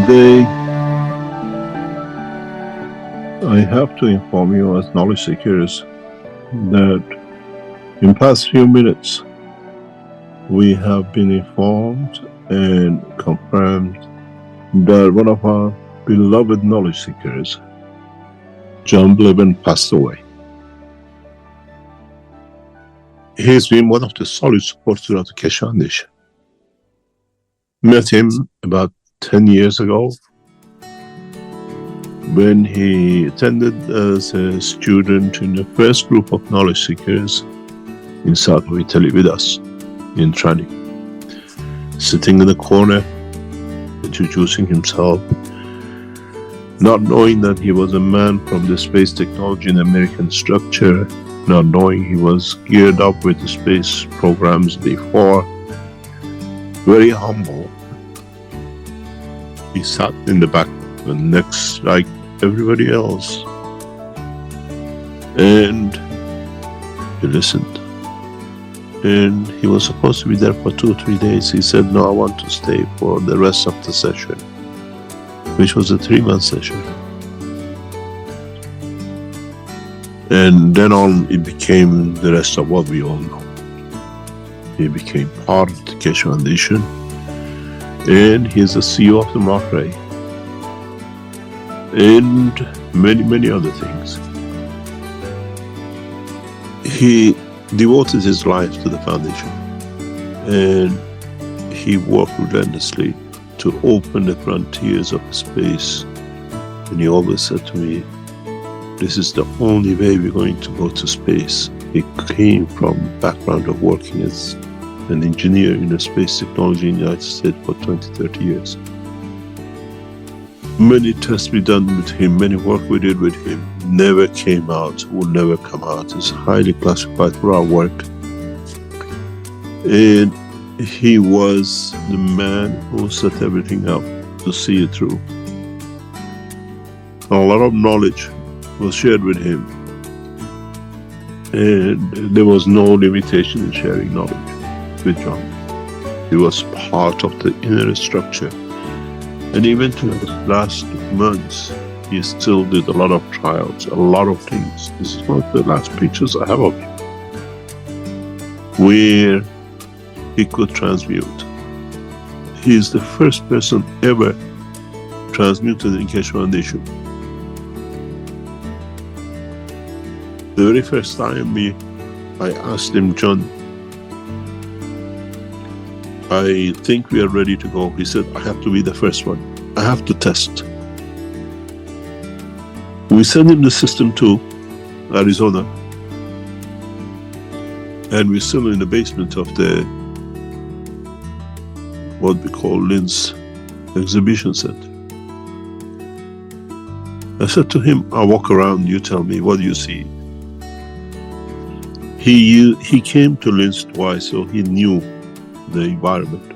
Today, I have to inform you as knowledge seekers that in past few minutes, we have been informed and confirmed that one of our beloved knowledge seekers, Jon Bliven, passed away. He's been one of the solid supporters of the Keshe Foundation. Met him about 10 years ago when he attended as a student in the first group of knowledge seekers in south of Italy with us in training. Sitting in the corner, introducing himself, not knowing that he was a man from the space technology and American structure, not knowing he was geared up with the space programs before. Very humble. He sat in the back next like everybody else and he listened. And he was supposed to be there for 2 or 3 days. He said, no, I want to stay for the rest of the session, which was a 3-month session. And then on, it became the rest of what we all know. He became part of the Keshe Foundation, and he's the CEO of the Mark Ray, and many, many other things. He devoted his life to the foundation, and he worked relentlessly to open the frontiers of space. And he always said to me, this is the only way we're going to go to space. He came from a background of working as an engineer in the space technology in the United States for 20, 30 years. Many tests we done with him, many work we did with him, never came out, will never come out. It's highly classified for our work. And he was the man who set everything up to see it through. A lot of knowledge was shared with him, and there was no limitation in sharing knowledge with Jon. He was part of the inner structure. And even to the last months, he still did a lot of trials, a lot of things. This is one of the last pictures I have of him, where he could transmute. He is the first person ever transmuted in Keshe Foundation. The very first time I asked him, Jon, I think we are ready to go. He said, I have to be the first one. I have to test. We sent him the system to Arizona, and we're still in the basement of the what we call Linz Exhibition Center. I said to him, I'll walk around, you tell me, what do you see? He came to Linz twice, so he knew the environment.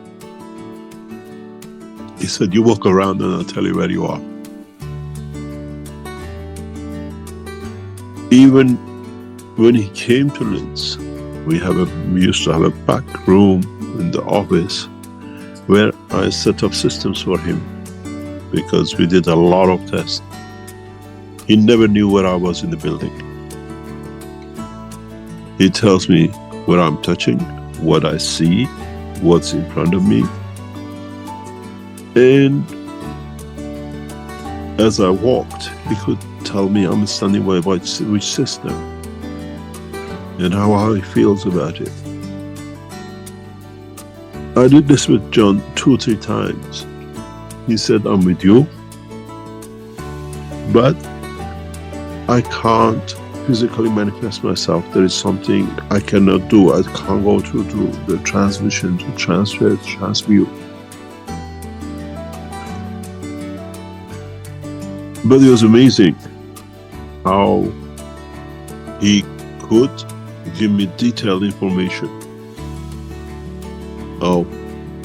He said, you walk around and I'll tell you where you are. Even when he came to Linz, we used to have a back room in the office where I set up systems for him because we did a lot of tests. He never knew where I was in the building. He tells me where I'm touching, what I see, what's in front of me. And as I walked, he could tell me I'm standing by which system and how he feels about it. I did this with Jon 2 or 3 times. He said, I'm with you, but I can't physically manifest myself. There is something I cannot do. I can't go through the transmission, to transfer, to transmute. But it was amazing how he could give me detailed information of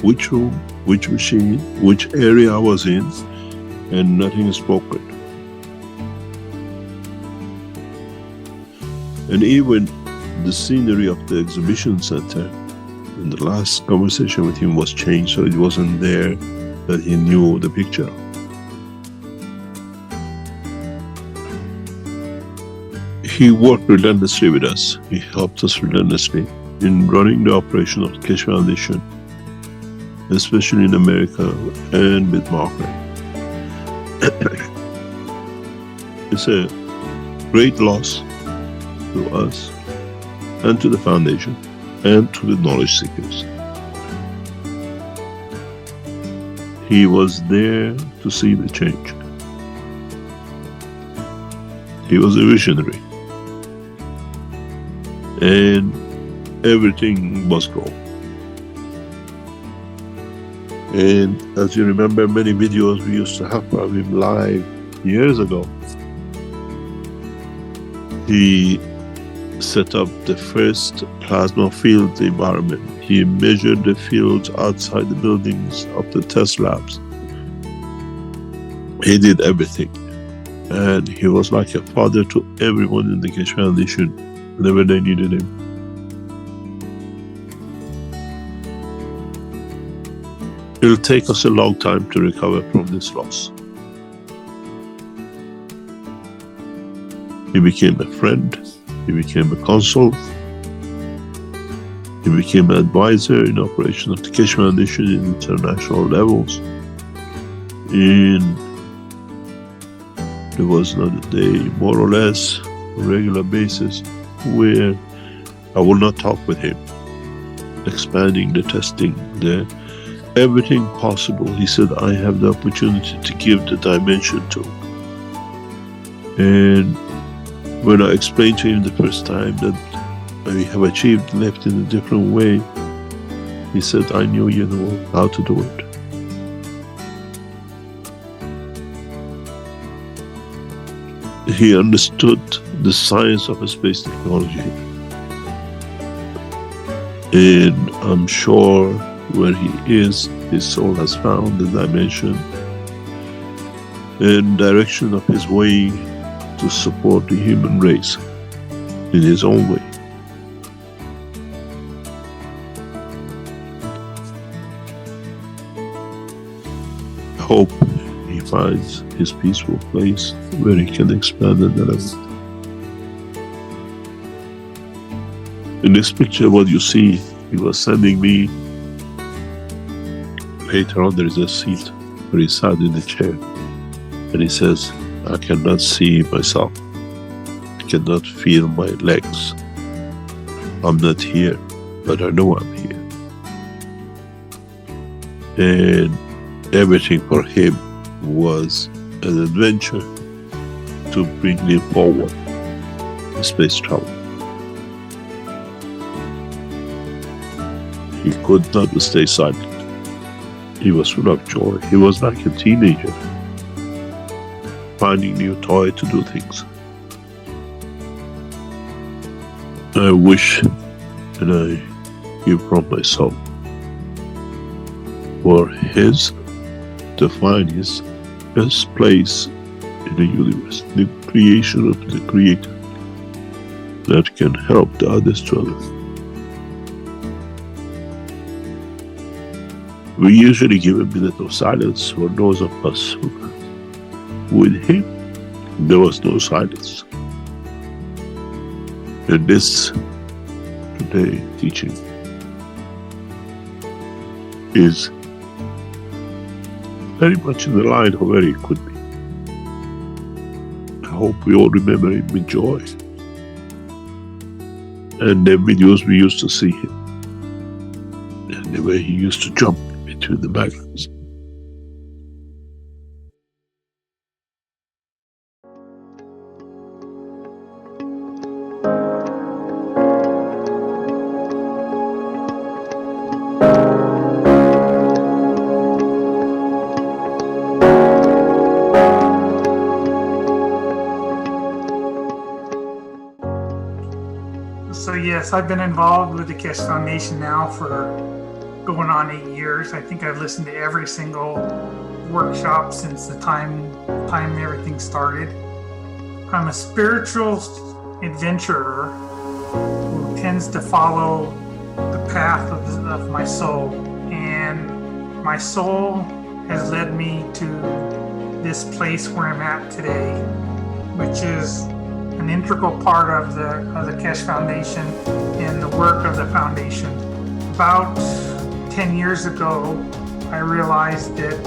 which room, which machine, which area I was in, and nothing is spoken. And even the scenery of the exhibition center, in the last conversation with him, was changed, so it wasn't there that he knew the picture. He worked relentlessly with us. He helped us relentlessly in running the operation of the Keshe Foundation, especially in America and with Margaret. It's a great loss to us and to the foundation and to the knowledge seekers. He was there to see the change. He was a visionary, and everything was gold. And as you remember, many videos we used to have of him live years ago. He set up the first plasma field environment. He measured the fields outside the buildings of the test labs. He did everything. And he was like a father to everyone in the Keshe Foundation whenever they needed him. It'll take us a long time to recover from this loss. He became a friend. He became a consul. He became an advisor in operation of the Keshe Foundation in international levels. And there was not a day, more or less, on a regular basis, where I will not talk with him, expanding the testing, everything possible. He said, I have the opportunity to give the dimension to. And when I explained to him the first time that we have achieved left in a different way, he said, I knew you know how to do it. He understood the science of space technology. And I'm sure where he is, his soul has found the dimension and direction of his way to support the human race in his own way. I hope he finds his peaceful place where he can expand and elevate. In this picture, what you see, he was sending me. Later on, there is a seat where he sat in the chair, and he says, I cannot see myself. I cannot feel my legs. I'm not here, but I know I'm here. And everything for him was an adventure to bring him forward in space travel. He could not stay silent. He was full of joy. He was like a teenager, finding new toy to do things. I wish, and I give from my soul, for his to find his best place in the universe, the creation of the Creator that can help the others to live. We usually give a minute of silence for those of us who, with him, there was no silence. And this today teaching is very much in the line of where it could be. I hope we all remember him with joy. And the videos we used to see him, and the way he used to jump between the backgrounds. So yes, I've been involved with the Keshe Foundation now for going on 8 years. I think I've listened to every single workshop since the time everything started. I'm a spiritual adventurer who tends to follow the path of my soul, and my soul has led me to this place where I'm at today, which is an integral part of the Keshe Foundation and the work of the foundation. About 10 years ago, I realized that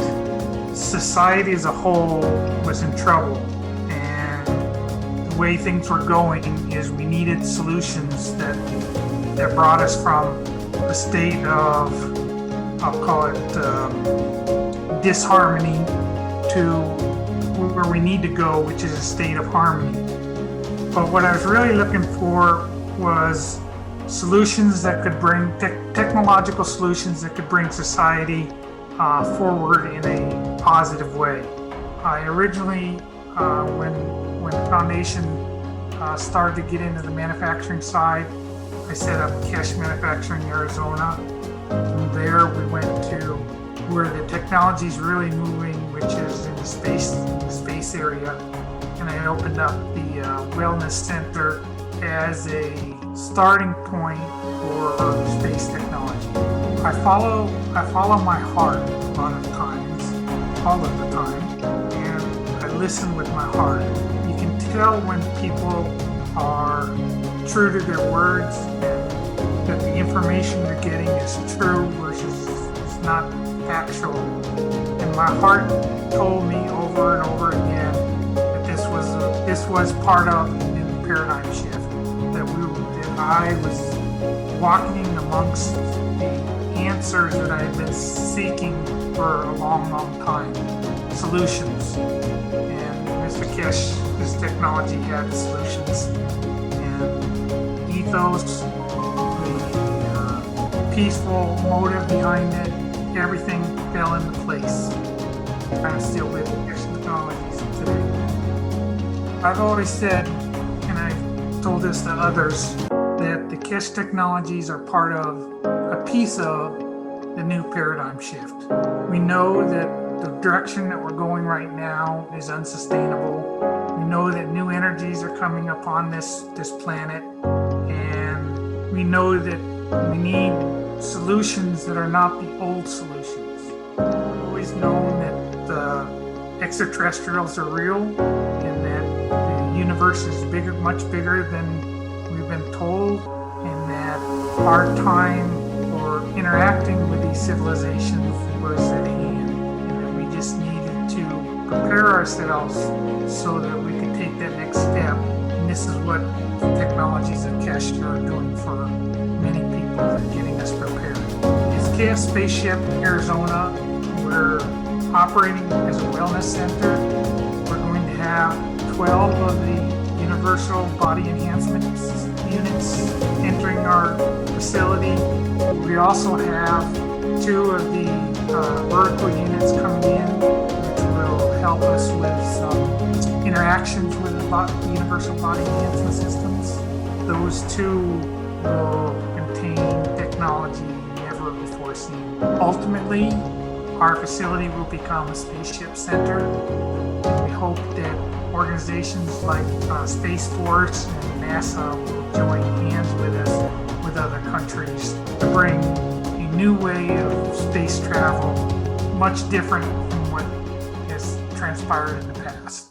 society as a whole was in trouble, and the way things were going is we needed solutions that brought us from a state of, I'll call it disharmony, to where we need to go, which is a state of harmony. But what I was really looking for was solutions that could bring technological solutions that could bring society forward in a positive way. I originally, when the foundation started to get into the manufacturing side, I set up Keshe Manufacturing Arizona. From there, we went to where the technology is really moving, which is in the space area, and I opened up the Wellness Center as a starting point for space technology. I follow my heart a lot of times, all of the time, and I listen with my heart. You can tell when people are true to their words and that the information they're getting is true versus it's not factual. And my heart told me over and over again that this was part of the new paradigm shift, that I was walking amongst the answers that I had been seeking for a long, long time, solutions. And Mr. Keshe, his technology had solutions, and ethos, the peaceful motive behind it, everything fell into place. I'm still with Keshe Technologies today. I've always said, and I've told this to others, that the Keshe Technologies are part of, a piece of, the new paradigm shift. We know that the direction that we're going right now is unsustainable. We know that new energies are coming upon this planet, and we know that we need solutions that are not the old solutions. We've always known that the extraterrestrials are real, and that the universe is bigger, much bigger than we've been told, and that our time for interacting with these civilizations was at hand, and that we just needed to prepare ourselves so that we could take that next step. And this is what the technologies of Keshe are doing for many people, that getting us prepared. It's Keshe Spaceship Arizona. We're operating as a wellness center. We're going to have 12 of the universal body enhancement units entering our facility. We also have 2 of the vertical units coming in, which will help us with some interactions with the universal body enhancement systems. Those 2 will contain technology never before seen. Ultimately, our facility will become a spaceship center, and we hope that organizations like Space Force and NASA will join hands with us, with other countries, to bring a new way of space travel, much different from what has transpired in the past.